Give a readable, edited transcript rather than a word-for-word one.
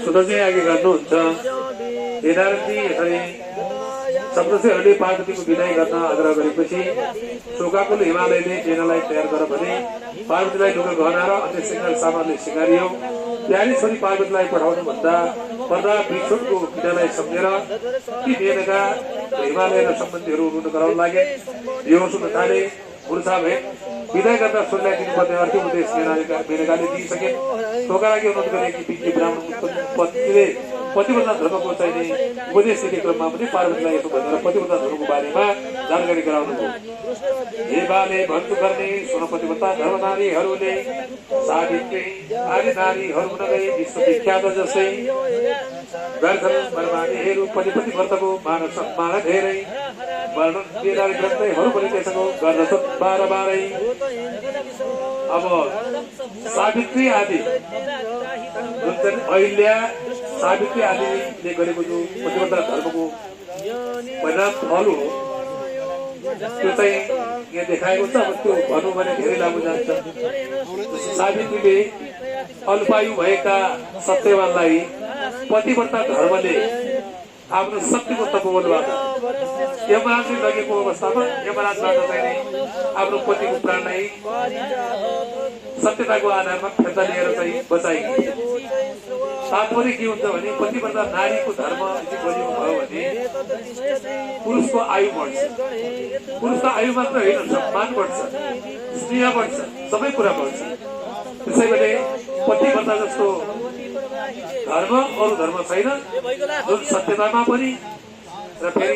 सुदर्शन आगे गर्नुहुन्छ केदारजी यसरी सप्तऋषिहरूले पार्वतीको विदाई गर्न आग्रह गरेपछि शोकाकुल हिमालयले सेनालाई तयार गर भने पार्वतीलाई ढुङ्गा गहना र अन्य श्रृङ्गार सामानले सिँगारियो। प्यारी छोरी पार्वतीलाई पठाउनु भन्दा पर्दा विछोडको पीडालाई सम्झेर ती मेनका हिमालयका सम्बन्धीहरू रुन गराउन लागे। बेहोस हुन थाले। मुर्छा भए। विदाई गर्दा छोरीलाई दिनुपर्ने अर्को उपदेश मेनकाले दिइसके। शोका लागि अनुरोध गरेकी पितृ ब्राह्मण पत्नीले पतिव्रता धर्मको चाहिने उपदेश दिने क्रममा पनि पार्वतीलाई यसो भनेर पतिव्रता धर्मको बारेमा जानकारी गराउनुभयो। हे बाले भन्नु गर्ने सुन पतिव्रता धर्म नारीहरूले सावित्री आदि नारीहरू हुन गए विश्वविख्यात जस्तै गर्छन्। बर्बादीहरू पतिपति व्रतको मान सम्मान धेरै वर्णन वेदारी ग्रन्थहरू पनि त्यसको गर्दछन् बारै। अब सावित्री आदि जुन अहिल्या सावित्री आदिले गरेको जो पतिव्रता धर्मको परिणाम फल हो त्यो चाहिँ यहाँ देखाएको छ। अब त्यो भनौँ भने धेरै लामो जान्छ। सावित्रीले अल्पायु भएका सत्यवानलाई पतिव्रता धर्मले आफ्नो शक्तिको तपोबलबाट यमराजले लगेको अवस्थामा यमराजबाट चाहिँ आफ्नो पतिको प्राणलाई सत्यताको आधारमा फिर्ता लिएर चाहिँ बचाएकी। तात्पर्य के हुन्छ भने पतिव्रता नारीको धर्म यदि गरिएको भयो भने पुरुषको आयु बढ्छ। पुरुषको आयु मात्र होइन, सम्मान बढ्छ, स्नेह बढ्छ, सबै कुरा बढ्छ। त्यसैले पतिव्रता जस्तो धर्म अरू धर्म छैन जुन सत्यतामा पनि र फेरि